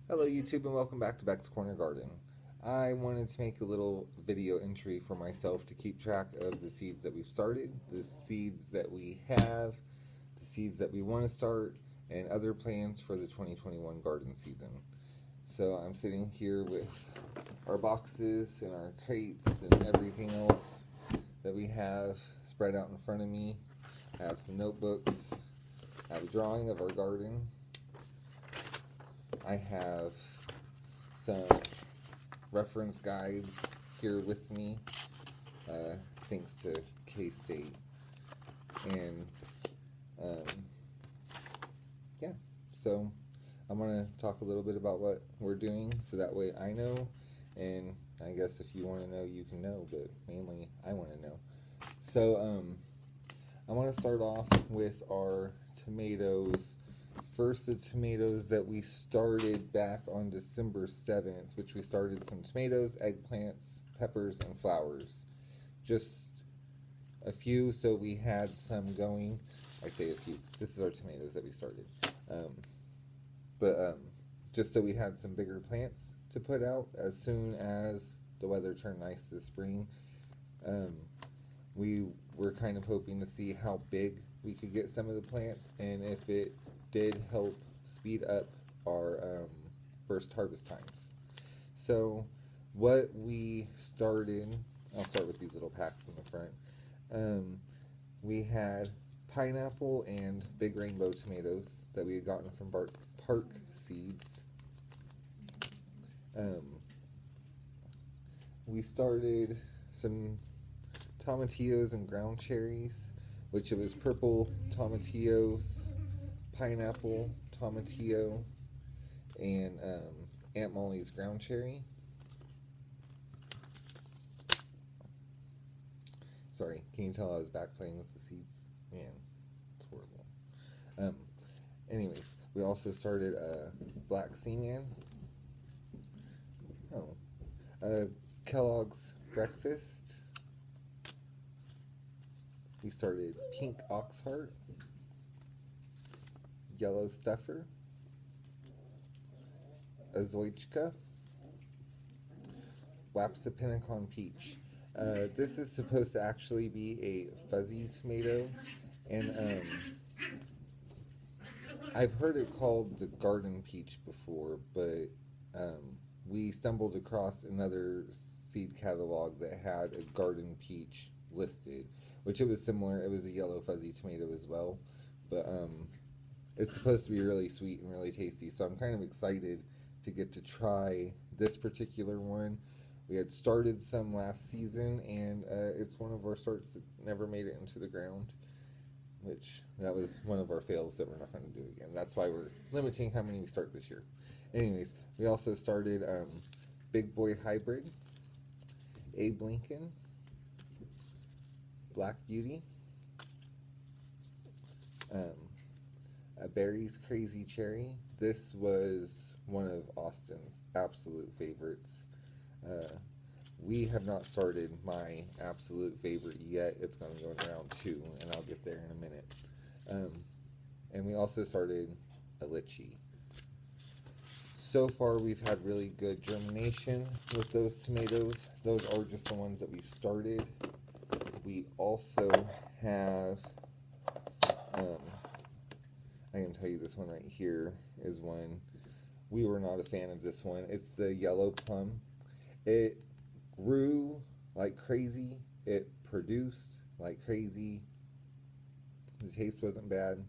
Hello YouTube and welcome back to Beck's Corner Garden. I wanted to make a little video entry for myself to keep track of the seeds that we've started, the seeds that we have, the seeds that we want to start, and other plans for the 2021 garden season. So I'm sitting here with our boxes and our crates and everything else that we have spread out in front of me. I have some notebooks, I have a drawing of our garden. I have some reference guides here with me, thanks to K-State. And yeah, so I'm going to talk a little bit about what we're doing so that way I know, and I guess if you want to know, you can know, but mainly I want to know. So I want to start off with our tomatoes. First, the tomatoes that we started back on December 7th, which we started some tomatoes, eggplants, peppers, and flowers. Just a few, so we had some going. I say a few. This is our tomatoes that we started. Just so we had some bigger plants to put out as soon as the weather turned nice this spring. We were kind of hoping to see how big we could get some of the plants, and if it did help speed up our first harvest times. So what we started, I'll start with these little packs in the front. We had pineapple and big rainbow tomatoes that we had gotten from Park Seeds. We started some tomatillos and ground cherries, which it was purple tomatillos, pineapple tomatillo, and Aunt Molly's ground cherry. Sorry, can you tell I was back playing with the seeds? Man, it's horrible. Anyways, we also started Black Seaman. Kellogg's Breakfast. We started Pink Oxheart, Yellow Stuffer, Azoichka, Wapsipinicon Peach. This is supposed to actually be a fuzzy tomato, and I've heard it called the garden peach before, but we stumbled across another seed catalog that had a garden peach listed, which it was similar. It was a yellow fuzzy tomato as well, but it's supposed to be really sweet and really tasty, so I'm kind of excited to get to try this particular one. We had started some last season, and it's one of our sorts that never made it into the ground, which that was one of our fails that we're not going to do again. That's why we're limiting how many we start this year. Anyways, we also started Big Boy Hybrid, Abe Lincoln, Black Beauty, a Berry's Crazy Cherry. This was one of Austin's absolute favorites. We have not started my absolute favorite yet. It's going to go in round 2, and I'll get there in a minute. And we also started a Litchi. So far, we've had really good germination with those tomatoes. Those are just the ones that we've started. We also have, I can tell you this one right here is one. We were not a fan of this one. It's the yellow plum. It grew like crazy. It produced like crazy. The taste wasn't bad.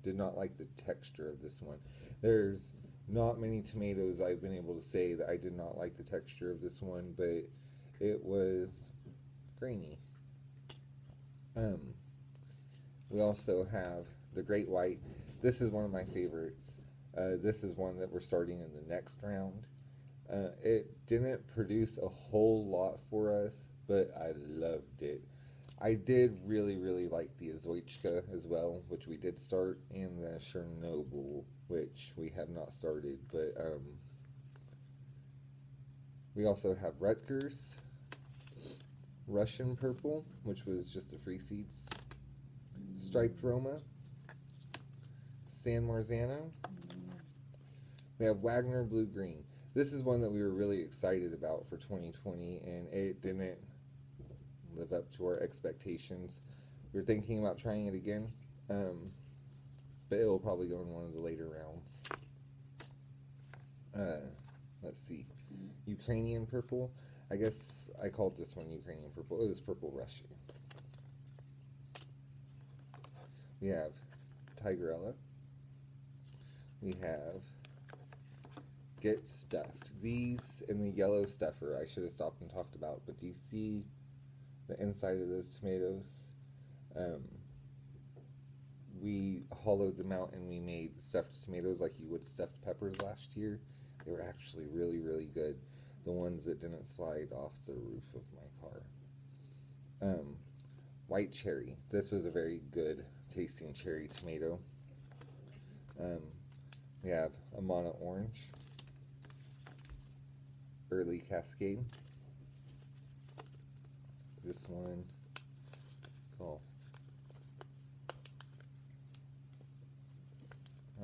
Did not like the texture of this one. There's not many tomatoes I've been able to say that I did not like the texture of this one, but it was grainy. We also have the Great White. This is one of my favorites. This is one that we're starting in the next round. It didn't produce a whole lot for us, but I loved it. I did really like the Azoichka as well, which we did start, and the Chernobyl, which we have not started, but we also have Rutgers, Russian Purple, which was just the free seeds, Striped Roma, San Marzano, We have Wagner Blue Green. This is one that we were really excited about for 2020, and it didn't live up to our expectations. We were thinking about trying it again, but it will probably go in one of the later rounds. Let's see. Ukrainian Purple. I guess I called this one Ukrainian Purple. It was Purple Russian. We have Tigerella. We have Get Stuffed. These in the yellow stuffer I should have stopped and talked about, but do you see the inside of those tomatoes? We hollowed them out and we made stuffed tomatoes like you would stuffed peppers last year. They were actually really, really good. The ones that didn't slide off the roof of my car. White cherry. This was a very good tasting cherry tomato. We have Amana Orange. Early Cascade. This one. Oh. I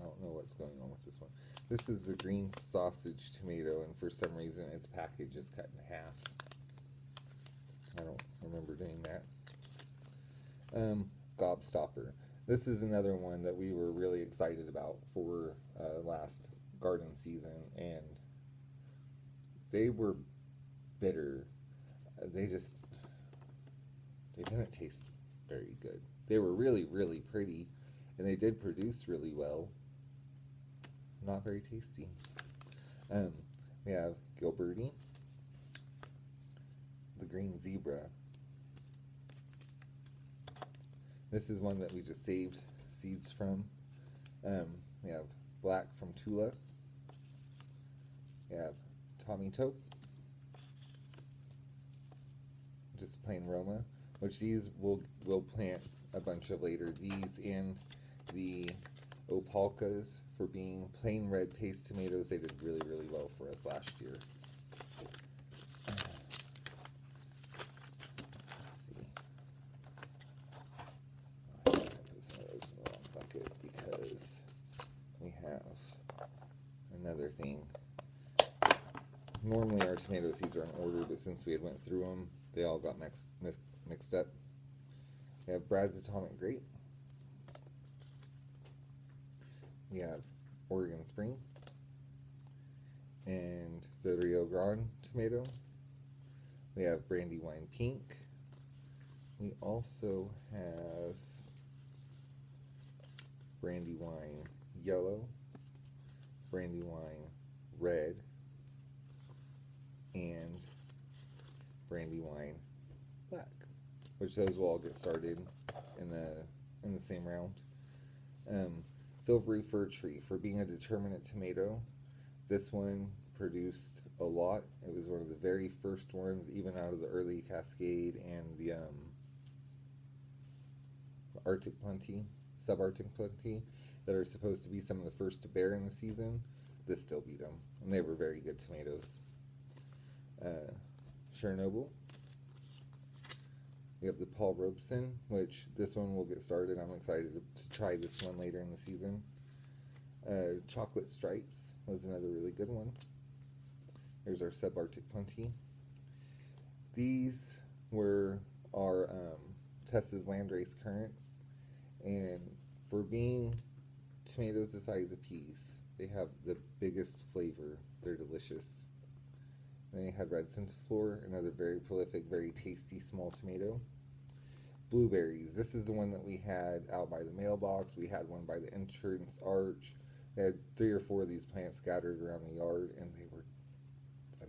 don't know what's going on with this one. This is the green sausage tomato, and for some reason its package is cut in half. I don't remember doing that. Gobstopper. This is another one that we were really excited about for last garden season, and they were bitter. They didn't taste very good. They were really, really pretty, and they did produce really well. Not very tasty. We have Gilberti, the green zebra. This is one that we just saved seeds from. We have Black from Tula. We have Tommy Tope. Just plain Roma, which these we'll plant a bunch of later. These and the Opalkas, for being plain red paste tomatoes, they did really, really well for us last year. Because we have another thing. Normally our tomato seeds are in order, but since we had went through them, they all got mixed up. We have Brad's Atomic Grape. We have Oregon Spring and the Rio Grande tomato. We have Brandywine Pink. We also have Brandywine Yellow, Brandywine Red, and Brandywine Black, which those will all get started in the same round. Silvery Fir Tree, for being a determinate tomato, this one produced a lot. It was one of the very first ones, even out of the early Cascade and the Arctic Plenty, Subarctic Plenty, that are supposed to be some of the first to bear in the season. This still beat them, and they were very good tomatoes. Chernobyl. We have the Paul Robeson, which this one will get started. I'm excited to try this one later in the season. Chocolate Stripes was another really good one. There's our Subarctic Plenty. These were our Tessa's Landrace Currant, and for being tomatoes the size of peas, they have the biggest flavor. They're delicious. Then we had Red Centiflora, another very prolific, very tasty small tomato. Blueberries. This is the one that we had out by the mailbox. We had one by the entrance arch. We had 3 or 4 of these plants scattered around the yard, and they were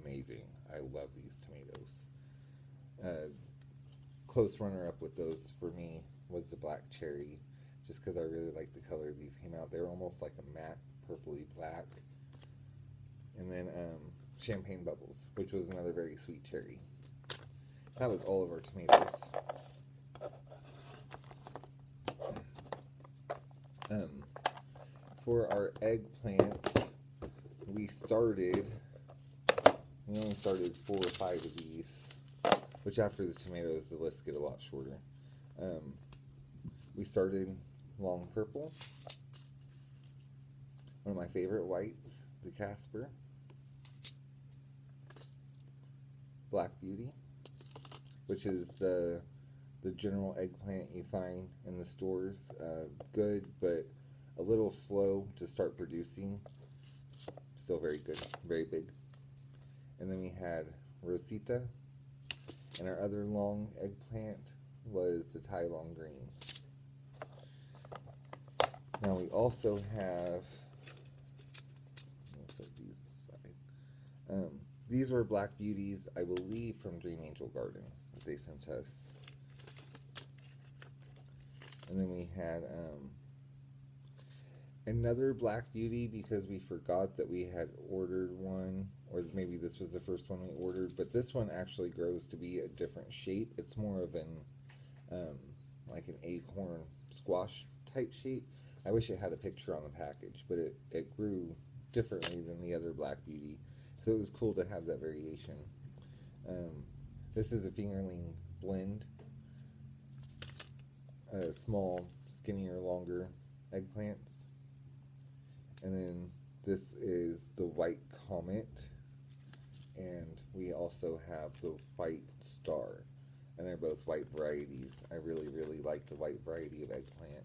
amazing. I love these tomatoes. Close runner-up with those for me was the Black Cherry, just because I really like the color these came out. They were almost like a matte purpley black. And then Champagne Bubbles, which was another very sweet cherry. That was all of our tomatoes. For our eggplants, we only started 4 or 5 of these, which after the tomatoes, the lists get a lot shorter. We started Long Purple, One of my favorite whites, the Casper. Black Beauty, which is the general eggplant you find in the stores. Good, but a little slow to start producing. Still very good, very big. And then we had Rosita, and our other long eggplant was the Thai Long Green. Now we also have, I'll set these aside. These were Black Beauties, I believe, from Dream Angel Garden that they sent us. And then we had another Black Beauty because we forgot that we had ordered one, or maybe this was the first one we ordered, but this one actually grows to be a different shape. It's more of an like an acorn squash type shape. I wish it had a picture on the package, but it grew differently than the other Black Beauty, so it was cool to have that variation. This is a fingerling blend, small, skinnier, longer eggplants. And then this is the White Comet, and we also have the White Star, and they're both white varieties. I really, really like the white variety of eggplant.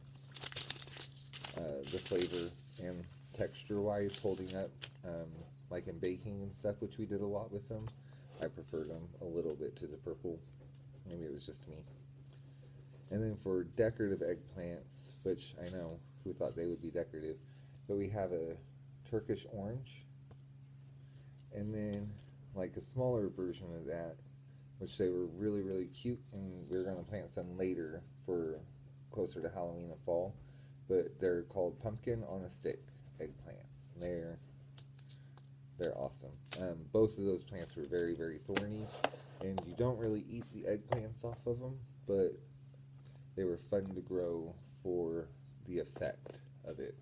The flavor and texture-wise, holding up, like in baking and stuff, which we did a lot with them, I preferred them a little bit to the purple. Maybe it was just me. And then for decorative eggplants, which I know who thought they would be decorative, but we have a Turkish orange, and then like a smaller version of that, which they were really, really cute, and we were going to plant some later for closer to Halloween and fall, but they're called pumpkin on a stick eggplant. They're awesome. Both of those plants were very, very thorny, and you don't really eat the eggplants off of them, but they were fun to grow for the effect of it.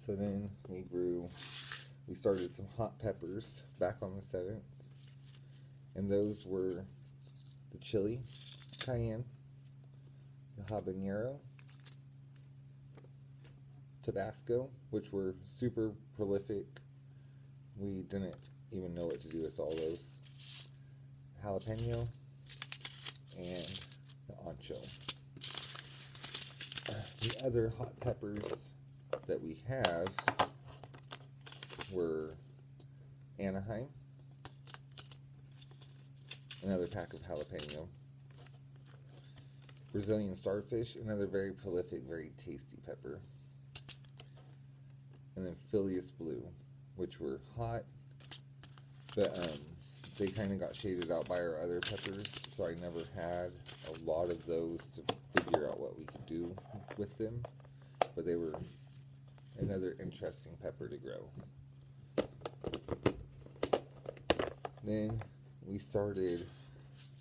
So then we started some hot peppers back on the 7th, and those were the chili, cayenne, the habanero, Tabasco, which were super prolific. We didn't even know what to do with all those. Jalapeno and the ancho. The other hot peppers that we have were Anaheim, another pack of jalapeno, Brazilian starfish, another very prolific, very tasty pepper, and then Phileas blue, which were hot, but they kind of got shaded out by our other peppers, so I never had a lot of those to figure out what we could do with them, but they were another interesting pepper to grow. Then we started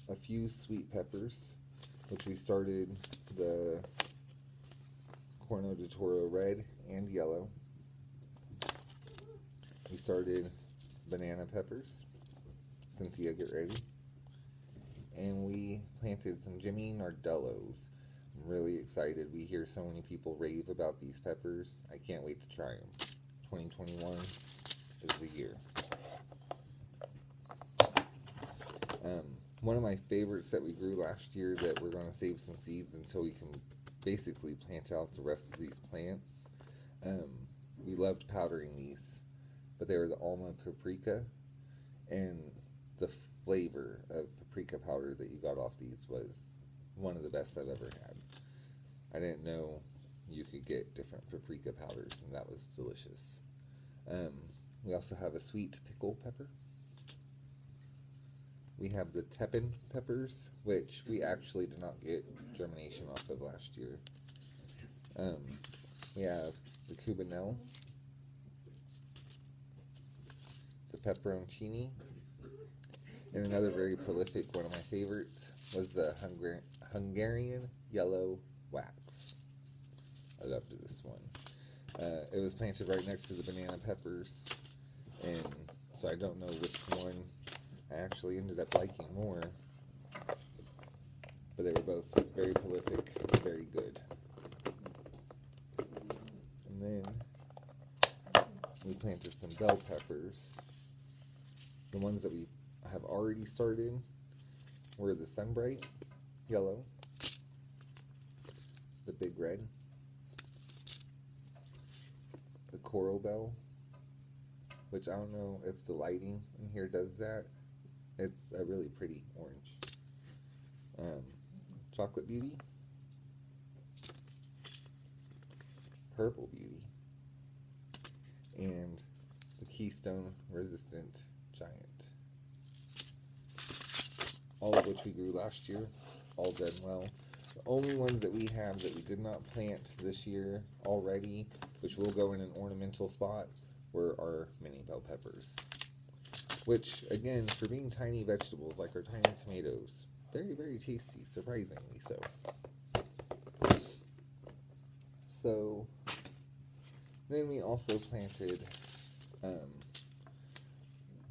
a few sweet peppers, which we started the Corno de Toro red and yellow. We started banana peppers. Cynthia, get ready. And we planted some Jimmy Nardellos. I'm really excited. We hear so many people rave about these peppers. I can't wait to try them. 2021 is the year. One of my favorites that we grew last year that we're going to save some seeds until we can basically plant out the rest of these plants. We loved powdering these, but they were the Alma Paprika, and the flavor of paprika powder that you got off these was one of the best I've ever had. I didn't know you could get different paprika powders, and that was delicious. We also have a sweet pickle pepper. We have the Teppan peppers, which we actually did not get germination off of last year. We have the Cubanelle, the Peperoncini, and another very prolific, one of my favorites, was the Hungarian Yellow Wax. I loved this one. It was planted right next to the banana peppers, and so I don't know which one I actually ended up liking more, but they were both very prolific, very good. And And then we planted some bell peppers. The ones that we have already started were the sunbright yellow, the big red, the coral bell, which I don't know if the lighting in here does that. It's a really pretty orange. Chocolate beauty, purple beauty, and the keystone resistant giant. All of which we grew last year, all done well. The only ones that we have that we did not plant this year already, which will go in an ornamental spot, were our mini bell peppers. Which, again, for being tiny vegetables like our tiny tomatoes, very, very tasty, surprisingly so. So, then we also planted,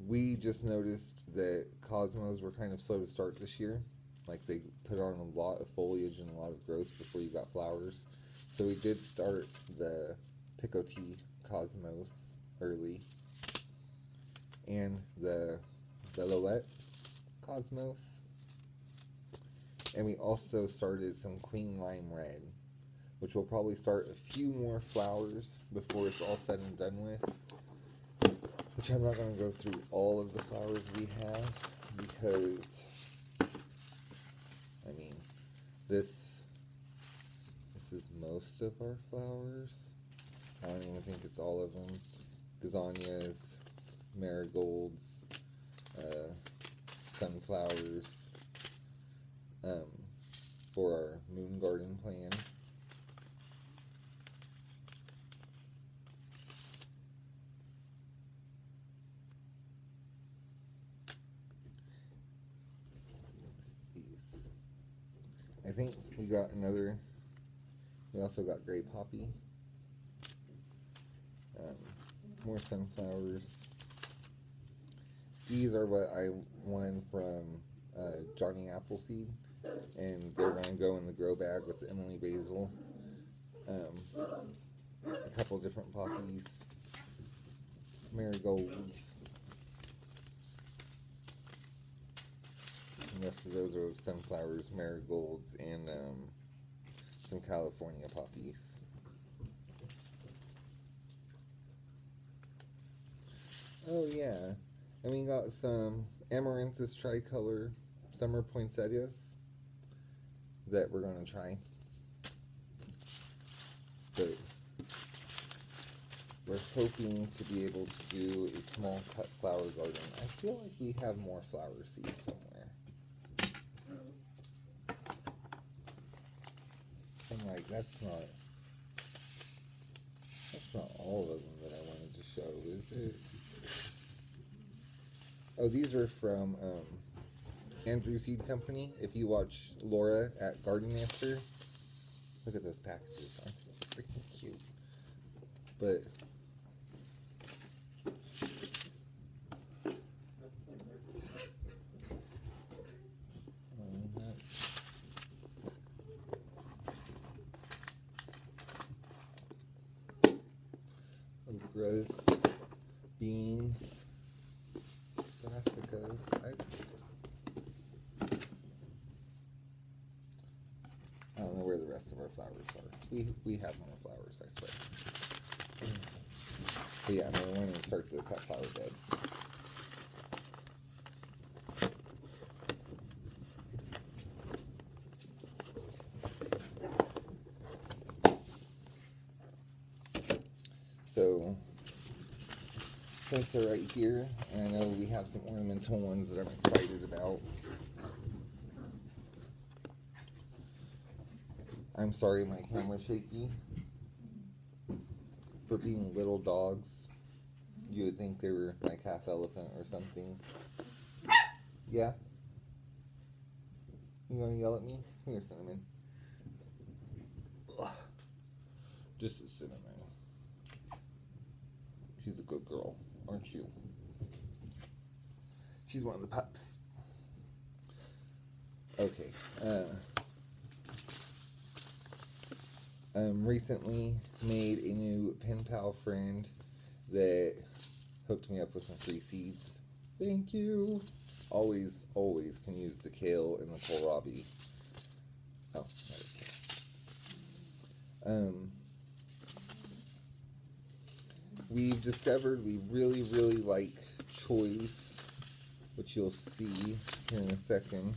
we just noticed that cosmos were kind of slow to start this year. Like, they put on a lot of foliage and a lot of growth before you got flowers. So we did start the Picotee cosmos early, and the Bellowette cosmos, and we also started some Queen Lime Red, which will probably start a few more flowers before it's all said and done with, which I'm not going to go through all of the flowers we have, because, I mean, this is most of our flowers. I don't even think it's all of them. Gazanias, marigolds, sunflowers, for our moon garden plan. I think we got another, we also got gray poppy, more sunflowers. These are what I won from Johnny Appleseed, and they're going to go in the grow bag with the Emily Basil. A couple different poppies, marigolds. The rest of those are sunflowers, marigolds, and some California poppies. Oh yeah, and we got some Amaranthus tricolor summer poinsettias that we're going to try. But we're hoping to be able to do a small cut flower garden. I feel like we have more flower seeds somewhere. I'm like, that's not all of them that I wanted to show, is it? Oh, these are from Andrew Seed Company. If you watch Laura at Garden Master, look at those packages. Aren't they freaking cute? But okras, beans, brassicas. I don't know where the rest of our flowers are. We have more flowers, I swear. But yeah, we're going to start the cut flower bed. So, plants are right here, and I know we have some ornamental ones that I'm excited about. I'm sorry my camera's shaky. For being little dogs, you would think they were like half elephant or something. Yeah? You gonna yell at me? Come here, Cinnamon. Ugh. Just a Cinnamon. She's a good girl, aren't you? She's one of the pups. Okay. Recently made a new pen pal friend that hooked me up with some free seeds. Thank you. Always can use the kale and the kohlrabi. Oh, not a kale. We've discovered we really like choice, which you'll see here in a second.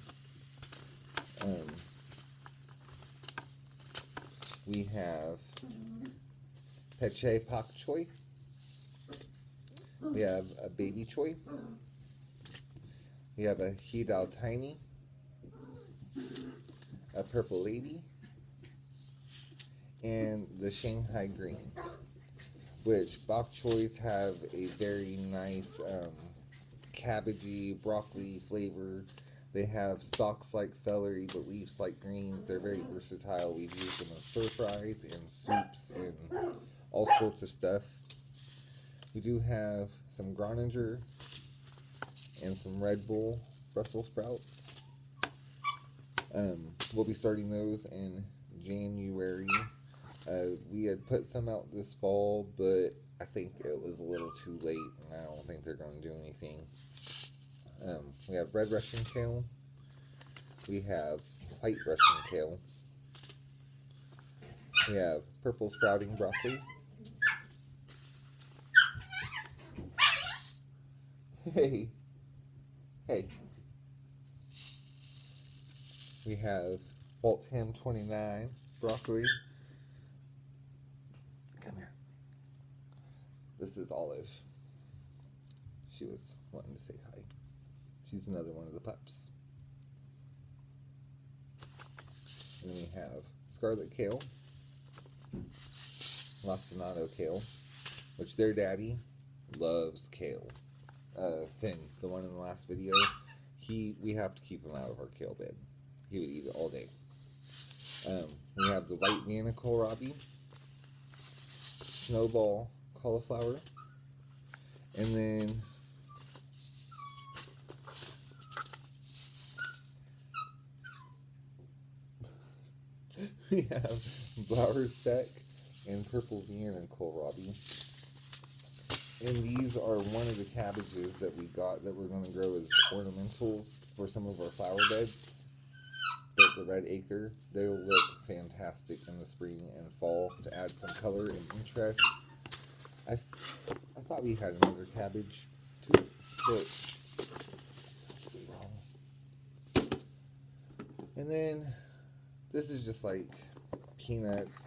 We have Peche Pak Choi. We have a Baby Choi. We have a Hidao Tiny. A Purple Lady. And the Shanghai Green. Which bok choys have a very nice cabbagey, broccoli flavor. They have stalks like celery, but leaves like greens. They're very versatile. We've used them in stir fries and soups and all sorts of stuff. We do have some Groninger and some Red Bull Brussels sprouts. We'll be starting those in January. We had put some out this fall, but I think it was a little too late, and I don't think they're going to do anything. We have red Russian kale. We have white Russian kale. We have purple sprouting broccoli. Hey. We have Waltham 29 broccoli. Come here. This is Olive. She was wanting to say hi. She's another one of the pups. And then we have scarlet kale, lacinato kale, which their daddy loves kale. Finn, the one in the last video, we have to keep him out of our kale bed. He would eat it all day. We have the white Vienna kohlrabi, snowball cauliflower, and then we have flower speck and purple Vienna kohlrabi. And these are one of the cabbages that we got that we're going to grow as ornamentals for some of our flower beds. The red acre, they will look fantastic in the spring and fall to add some color and interest. I thought we had another cabbage too, but wrong. And then this is just like peanuts.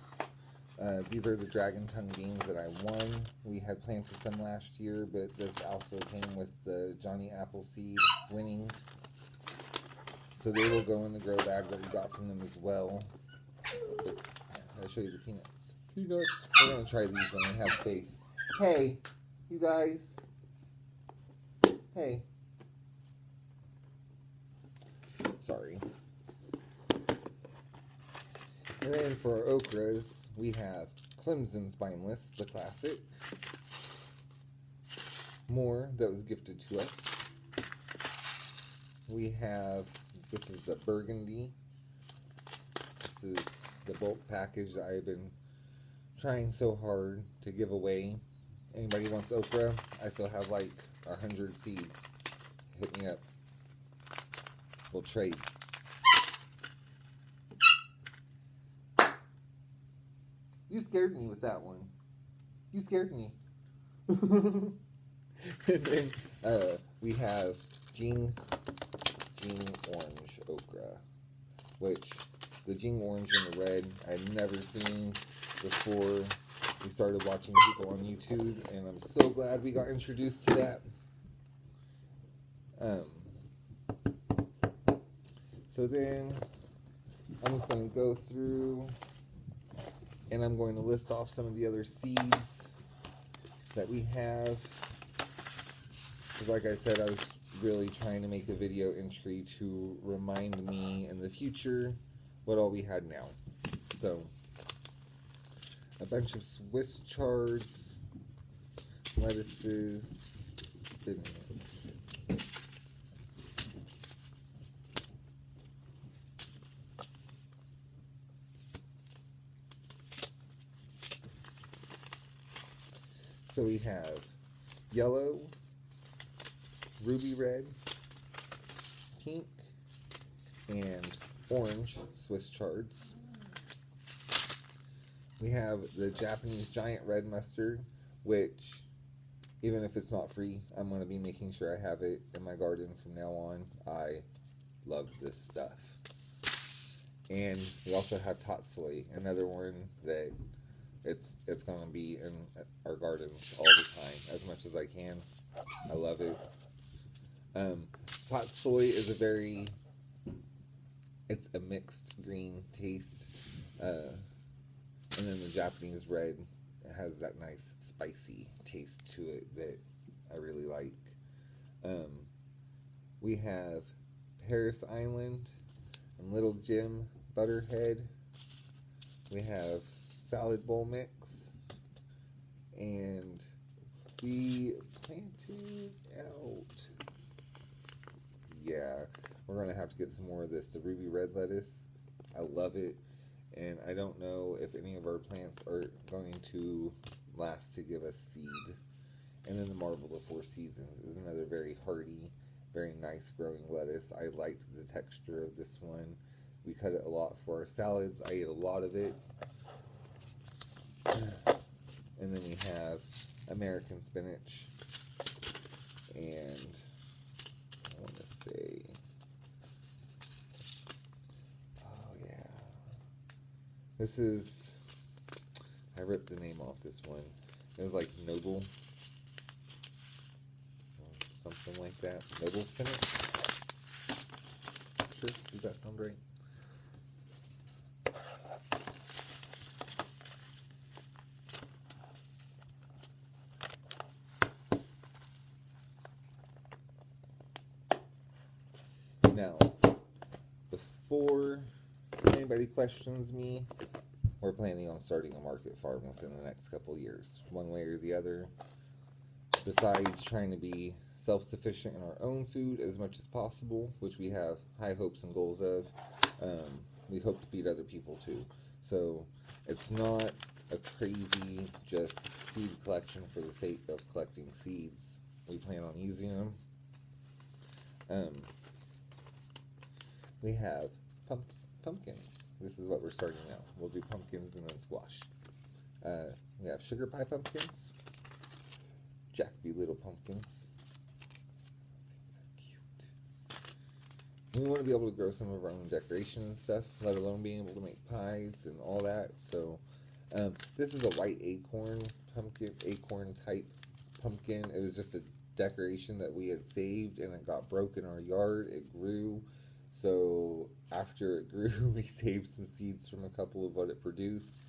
These are the dragon tongue beans that I won. We had planted some last year, but this also came with the Johnny Appleseed winnings. So they will go in the grow bag that we got from them as well. But I'll show you the peanuts. Peanuts. We're going to try these when I have faith. Hey, you guys. Hey. Sorry. And then for our okras, we have Clemson Spineless, the classic. More that was gifted to us. We have, this is the burgundy. This is the bulk package that I've been trying so hard to give away. Anybody wants okra? I still have like 100 seeds. Hit me up. We'll trade. You scared me with that one. You scared me. And then we have Jing Orange okra, which the Jing Orange and the red I'd never seen before we started watching people on YouTube, and I'm so glad we got introduced to that. So then I'm just going to go through and I'm going to list off some of the other seeds that we have. Because like I said, I was really trying to make a video entry to remind me in the future what all we had now. So, a bunch of Swiss chards, lettuces, spinach. So we have yellow, ruby red, pink, and orange Swiss chards. We have the Japanese giant red mustard, which, even if it's not free, I'm going to be making sure I have it in my garden from now on. I love this stuff. And we also have tatsoi, another one that it's going to be in our gardens all the time, as much as I can. I love it. Tatsoi is it's a mixed green taste. And then the Japanese red has that nice spicy taste to it that I really like. We have Paris Island and Little Jim Butterhead. We have Salad Bowl Mix. And we planted out... Yeah, we're going to have to get some more of this. The ruby red lettuce. I love it. And I don't know if any of our plants are going to last to give us seed. And then the Marble of Four Seasons is another very hardy, very nice growing lettuce. I liked the texture of this one. We cut it a lot for our salads. I ate a lot of it. And then we have American spinach. And I want to say... This is, I ripped the name off this one. It was like Noble, something like that. Noble spinach? Sure, does that sound right? Now, before anybody questions me, we're planning on starting a market farm within the next couple years, one way or the other. Besides trying to be self-sufficient in our own food as much as possible, which we have high hopes and goals of, we hope to feed other people too. So it's not a crazy just seed collection for the sake of collecting seeds. We plan on using them. We have pumpkins. This is what we're starting now. We'll do pumpkins and then squash. We have sugar pie pumpkins, Jack B. Little pumpkins. Those things are cute. We want to be able to grow some of our own decoration and stuff, let alone being able to make pies and all that. So this is a white acorn pumpkin, acorn type pumpkin. It was just a decoration that we had saved, and it got broke in our yard. It grew. So after it grew, we saved some seeds from a couple of what it produced.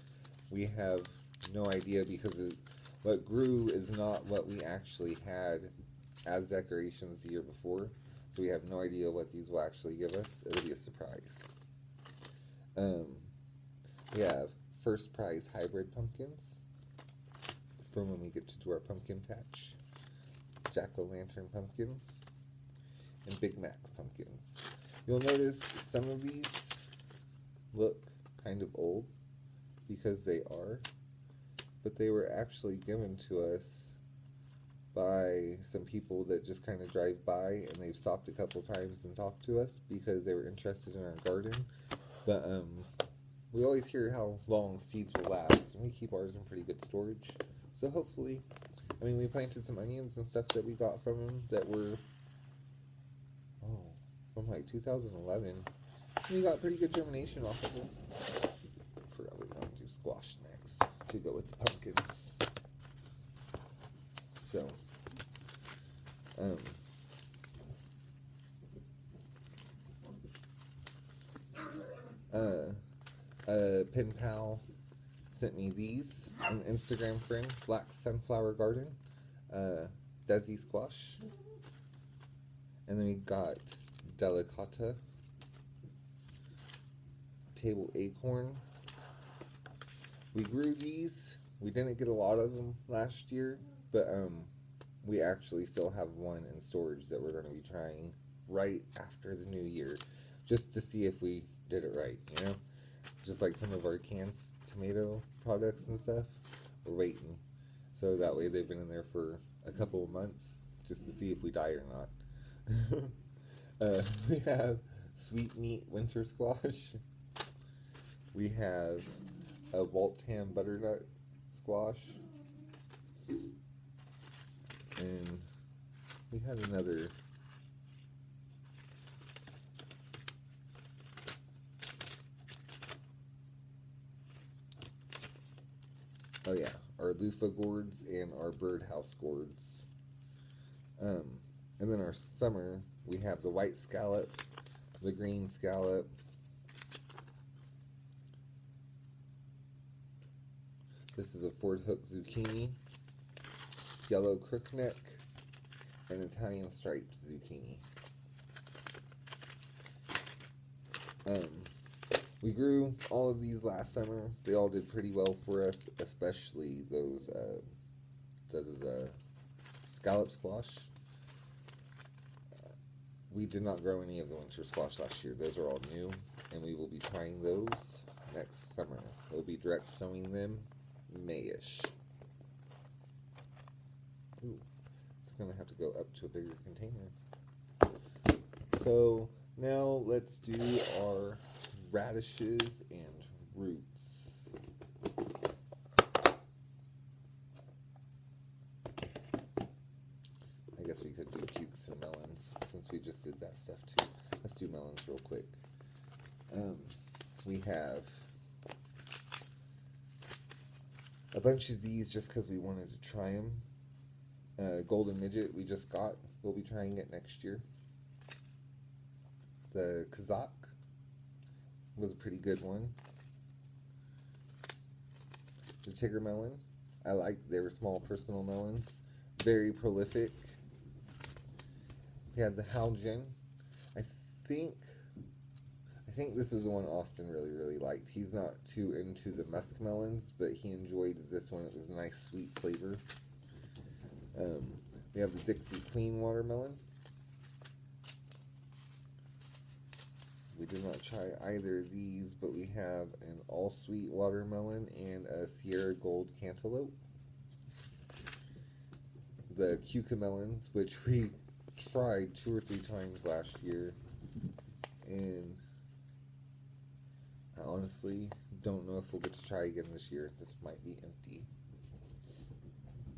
We have no idea because what grew is not what we actually had as decorations the year before. So we have no idea what these will actually give us. It'll be a surprise. We have first prize hybrid pumpkins from when we get to do our pumpkin patch. Jack-o'-lantern pumpkins and Big Mac's pumpkins. You'll notice some of these look kind of old because they are, but they were actually given to us by some people that just kind of drive by, and they've stopped a couple times and talked to us because they were interested in our garden. But we always hear how long seeds will last, and we keep ours in pretty good storage. So hopefully, I mean, we planted some onions and stuff that we got from them that were from like 2011. We got pretty good germination off of them. I forgot we want to do squash next to go with the pumpkins. So, pen pal sent me these. An Instagram friend, Black Sunflower Garden, Desi Squash. And then we got Delicata, Table Acorn. We grew these. We didn't get a lot of them last year, but we actually still have one in storage that we're going to be trying right after the new year, just to see if we did it right, you know? Just like some of our canned tomato products and stuff, we're waiting. So that way they've been in there for a couple of months just to see if we die or not. We have sweet meat winter squash. We have a Waltham butternut squash. And we had another. Oh yeah, our loofah gourds and our birdhouse gourds. And then our summer, we have the white scallop, the green scallop, this is a Ford Hook zucchini, yellow crookneck, and Italian striped zucchini. We grew all of these last summer. They all did pretty well for us, especially those scallop squash. We did not grow any of the winter squash last year. Those are all new, and we will be trying those next summer. We'll be direct sowing them May-ish. Ooh, it's gonna have to go up to a bigger container. So now let's do our radishes and roots. I guess we could do cukes and melons since we just did that stuff too. Let's do melons real quick. We have a bunch of these just because we wanted to try them. Golden Midget we just got. We'll be trying it next year. The Kazakh was a pretty good one. The Tigger melon, I liked. They were small personal melons, very prolific. We had the Haljan. I think this is the one Austin really liked. He's not too into the muskmelons, but he enjoyed this one. It was a nice sweet flavor. We have the Dixie Queen watermelon. We did not try either of these, but we have an all-sweet watermelon and a Sierra Gold cantaloupe. The cucamelons, which we tried 2 or 3 times last year, and I honestly don't know if we'll get to try again this year. This might be empty.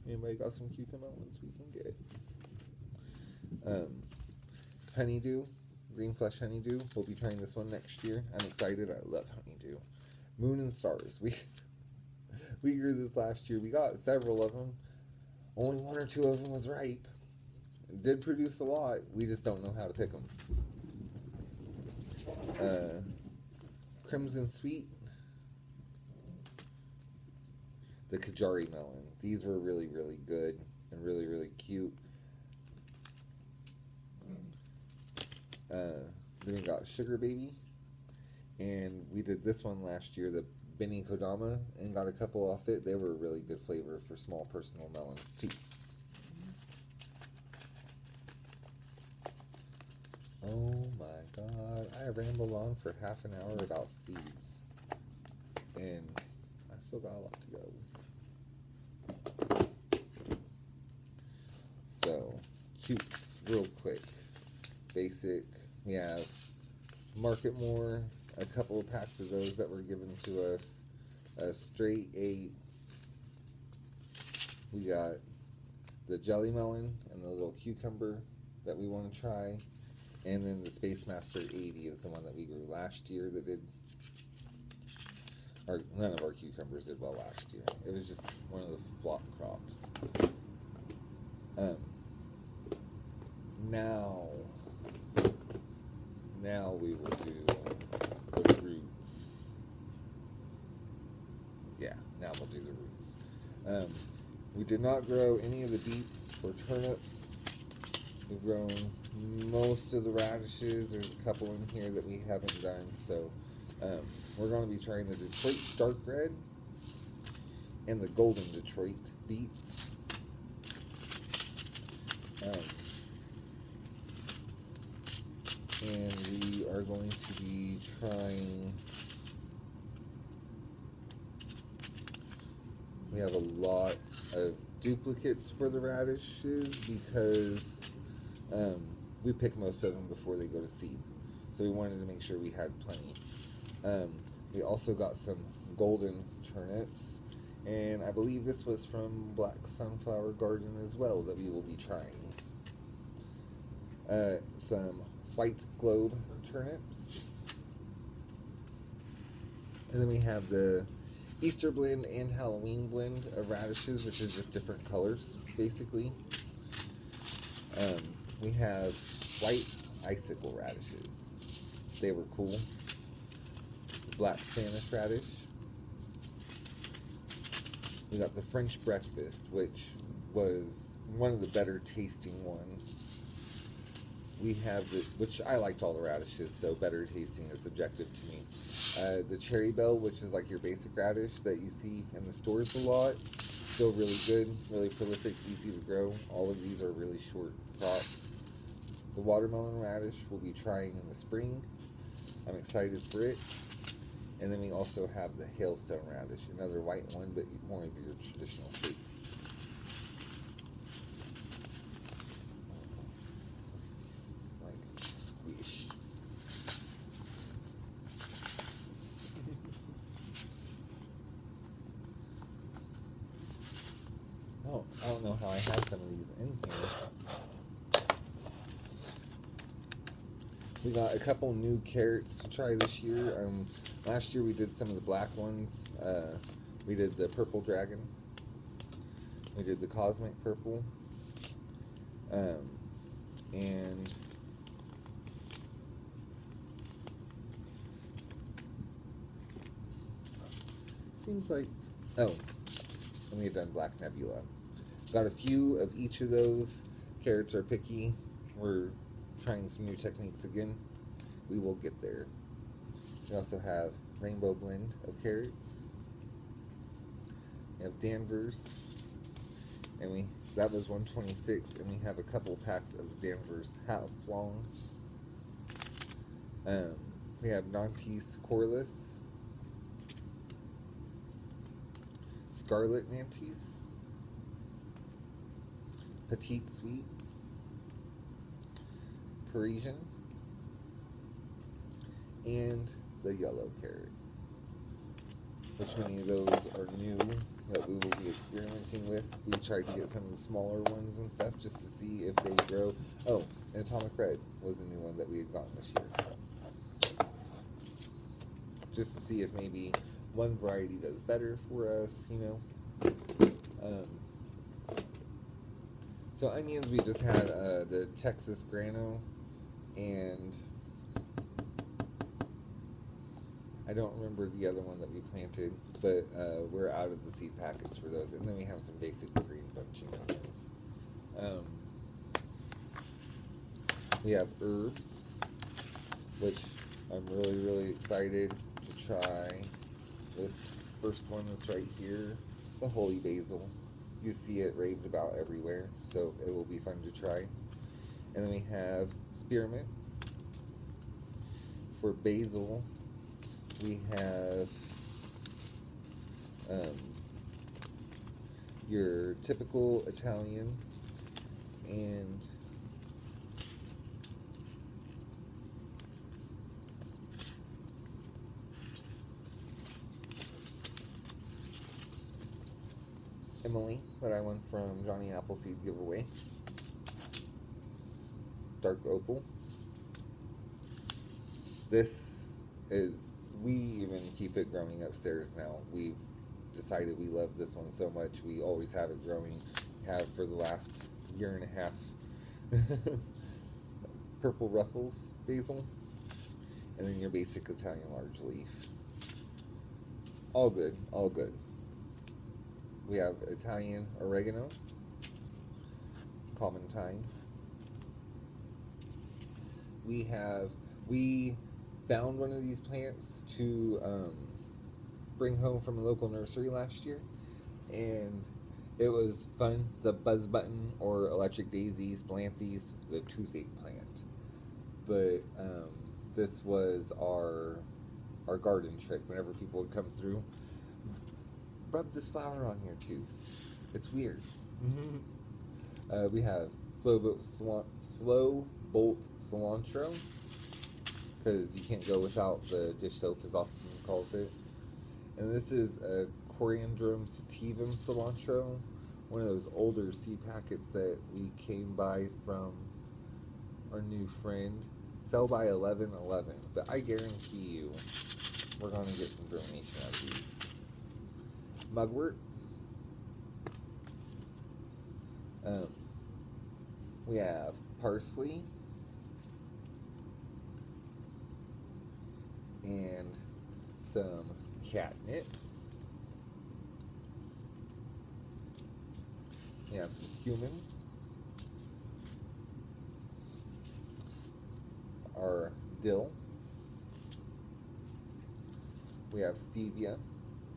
Anybody got some cucamelons we can get? Honeydew. Green Flesh Honeydew. We'll be trying this one next year. I'm excited. I love honeydew. Moon and Stars. We grew this last year. We got several of them. Only 1 or 2 of them was ripe. It did produce a lot. We just don't know how to pick them. Crimson Sweet. The Kajari melon. These were really good and really cute. Then we got Sugar Baby, and we did this one last year, the Benny Kodama, and got a couple off it. They were a really good flavor for small personal melons too. Oh my god, I rambled on for half an hour about seeds, and I still got a lot to go. So, cutes, real quick. Basic. We have Marketmore, a couple of packs of those that were given to us. A straight 8. We got the Jelly Melon and the little cucumber that we want to try. And then the Space Master 80 is the one that we grew last year that did. None of our cucumbers did well last year. It was just one of the flop crops. Now we will do the roots. Yeah, now we'll do the roots. We did not grow any of the beets or turnips. We've grown most of the radishes. There's a couple in here that we haven't done. So we're going to be trying the Detroit Dark Red and the Golden Detroit beets. And we are going to be trying, we have a lot of duplicates for the radishes because we pick most of them before they go to seed. So we wanted to make sure we had plenty. We also got some golden turnips, and I believe this was from Black Sunflower Garden as well that we will be trying. Some white globe turnips. And then we have the Easter blend and Halloween blend of radishes, which is just different colors, basically. We have white icicle radishes. They were cool. Black Spanish radish. We got the French breakfast, which was one of the better tasting ones. We have which I liked all the radishes, so better tasting is subjective to me. The cherry bell, which is like your basic radish that you see in the stores a lot. Still really good, really prolific, easy to grow. All of these are really short crops. The watermelon radish we'll be trying in the spring. I'm excited for it. And then we also have the hailstone radish, another white one, but more of your traditional shape. Like squish. Oh, I don't know how I have some of these in here. We got a couple new carrots to try this year. Last year we did some of the black ones. We did the purple dragon. We did the cosmic purple. And seems like, oh, and we had done black nebula. Got a few of each of those. Carrots are picky. We're trying some new techniques again. We will get there. We also have rainbow blend of carrots. We have Danvers, and that was 126, and we have a couple packs of Danvers half longs. We have Nantes Corliss, Scarlet Nantes, Petite Sweet, Parisian, and the yellow carrot, which many of those are new that we will be experimenting with. We tried to get some of the smaller ones and stuff just to see if they grow. Oh, and Atomic Red was a new one that we had gotten this year. Just to see if maybe one variety does better for us, you know. So onions, we just had the Texas Grano, and I don't remember the other one that we planted, but we're out of the seed packets for those. And then we have some basic green bunching onions. We have herbs, which I'm really, really excited to try. This first one is right here, the holy basil. You see it raved about everywhere, so it will be fun to try. And then we have spearmint. For basil, we have your typical Italian, and Emily that I won from Johnny Appleseed giveaway. Dark opal. This is, we even keep it growing upstairs now. We've decided we love this one so much. We always have it growing. Have for the last year and a half. Purple Ruffles basil. And then your basic Italian large leaf. All good, all good. We have Italian oregano, common thyme. We found one of these plants to bring home from a local nursery last year, and it was fun. The buzz button, or electric daisies, Blanthys, the toothache plant. But this was our garden trick. Whenever people would come through, rub this flower on your tooth. It's weird. We have slow bolt cilantro, because you can't go without the dish soap, as Austin calls it. And this is a coriandrum sativum cilantro, one of those older seed packets that we came by from our new friend. Sell by 11/11, but I guarantee you we're going to get some donation out of these. Mugwort. We have parsley and some catnip. We have some cumin, our dill. We have stevia,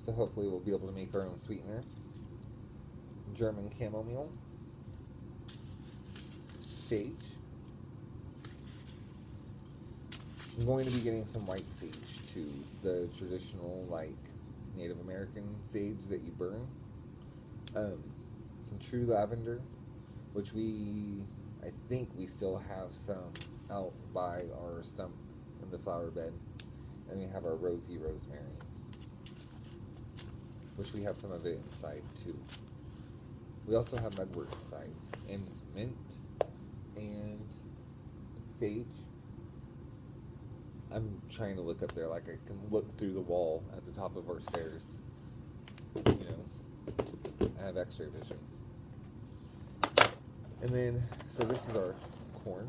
so hopefully we'll be able to make our own sweetener. German chamomile, sage. I'm going to be getting some white sage too, the traditional like Native American sage that you burn. Some true lavender, which I think we still have some out by our stump in the flower bed. And we have our rosy rosemary, which we have some of it inside too. We also have mugwort inside, and mint, and sage. I'm trying to look up there like I can look through the wall at the top of our stairs. You know, I have x-ray vision. And then, so this is our corn.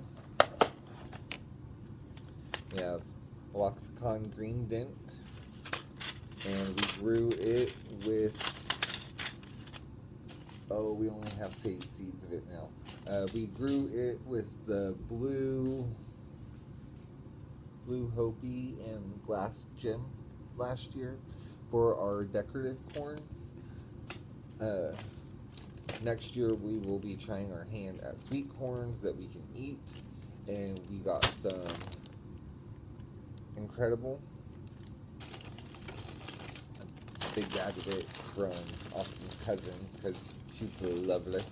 We have Loxicon green dent, and we grew it with, we only have saved seeds of it now. We grew it with the blue Hopi and glass gem last year for our decorative corns. Next year we will be trying our hand at sweet corns that we can eat, and we got some incredible. A big bag of it from Austin's cousin, because she's really lovely.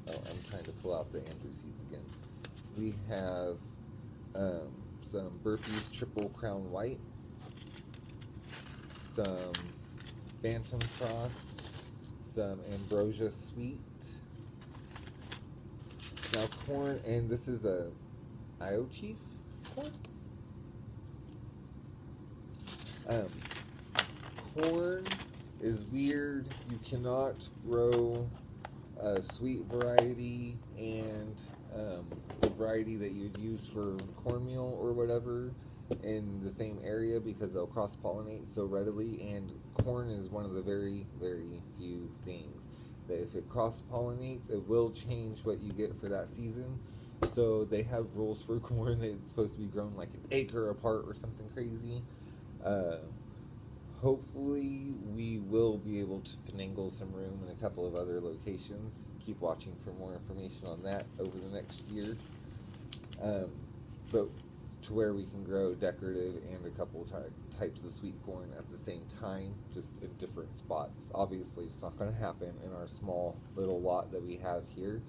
Oh, I'm trying to pull out the Andrew seeds again. We have some Burpee's Triple Crown White, some Bantam Cross, some Ambrosia Sweet. Now corn, and this is a Io Chief corn. Corn is weird. You cannot grow a sweet variety and the variety that you'd use for cornmeal or whatever in the same area, because they'll cross-pollinate so readily, and corn is one of the very, very few things that if it cross-pollinates, it will change what you get for that season. So they have rules for corn that it's supposed to be grown like an acre apart or something crazy. Hopefully we will be able to finagle some room in a couple of other locations. Keep watching for more information on that over the next year. But to where we can grow decorative and a couple types of sweet corn at the same time, just in different spots. Obviously it's not going to happen in our small little lot that we have here,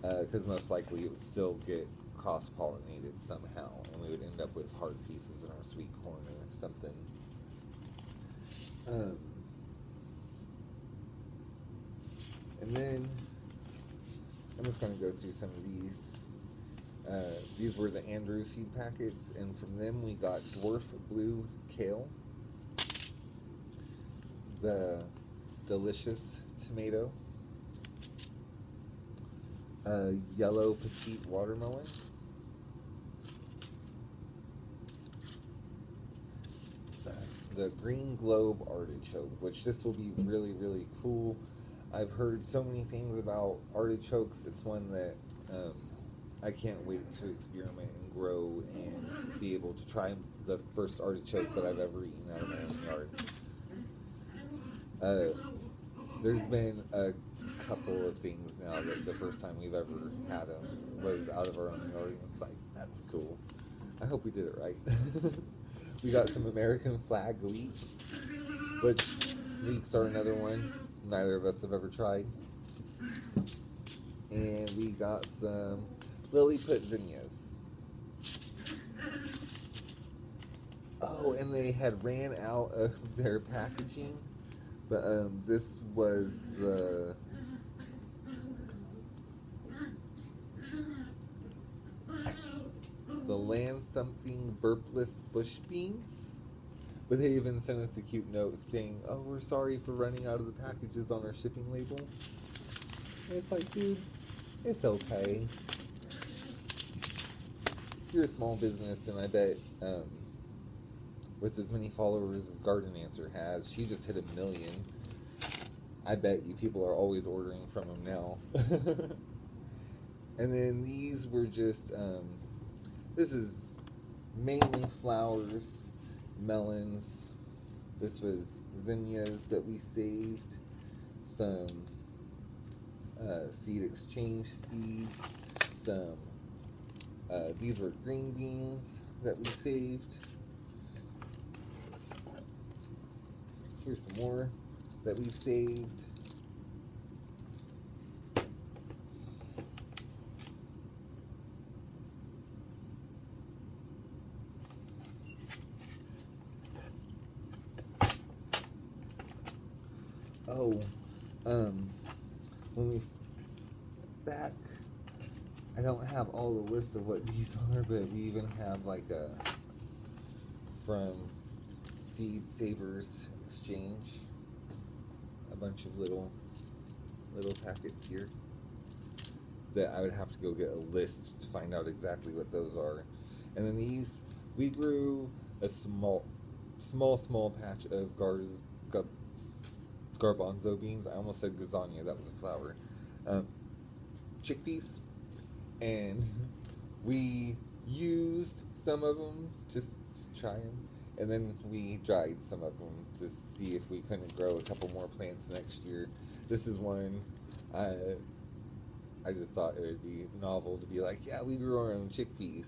because most likely it would still get cross-pollinated somehow, and we would end up with hard pieces in our sweet corn or something. And then I'm just going to go through some of these. These were the Andrew seed packets, and from them we got dwarf blue kale, the delicious tomato, yellow petite watermelon, the green globe artichoke, which this will be really, really cool. I've heard so many things about artichokes. It's one that I can't wait to experiment and grow and be able to try the first artichoke that I've ever eaten out of my own yard. There's been a couple of things now that the first time we've ever had them was out of our own yard, and it's like, that's cool. I hope we did it right. We got some American flag leeks, which leeks are another one. neither of us have ever tried. And we got some Lilliput zinnias. Oh, and they had ran out of their packaging, but this was the land something burpless bush beans. But they even sent us a cute note saying, "Oh, we're sorry for running out of the packages on our shipping label." And it's like, dude, it's okay. You're a small business, and I bet with as many followers as Garden Answer has, she just hit 1 million. I bet you people are always ordering from them now. And then these were just, this is mainly flowers, melons. This was zinnias that we saved. Some seed exchange seeds. Some, these were green beans that we saved. Here's some more that we've saved. Oh, when we back, I don't have all the list of what these are, but we even have like a from Seed Savers Exchange, a bunch of little packets here that I would have to go get a list to find out exactly what those are. And then these, we grew a small patch of garbanzo beans. I almost said gazania, that was a flower. Chickpeas, and we used some of them just to try them, and then we dried some of them to see if we couldn't grow a couple more plants next year. This is one I just thought it would be novel to be like, yeah, we grew our own chickpeas.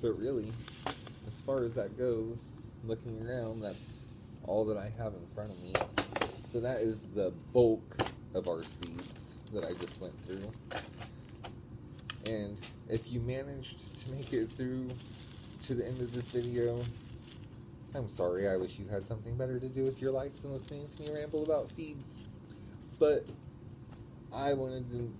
But really, as far as that goes, looking around, that's all that I have in front of me. So that is the bulk of our seeds that I just went through. And if you managed to make it through to the end of this video, I'm sorry. I wish you had something better to do with your life than listening to me ramble about seeds. But I wanted to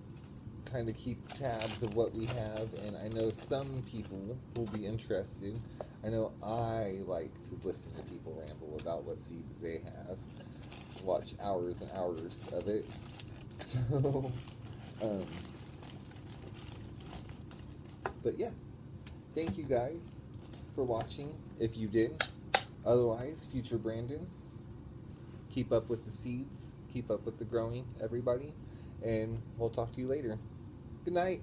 kind of keep tabs of what we have, and I know some people will be interested. I know I like to listen to people ramble about what seeds they have. Watch hours and hours of it. So, but yeah, thank you guys for watching, if you did. Otherwise, future Brandon, keep up with the seeds, keep up with the growing, everybody, and we'll talk to you later. Good night.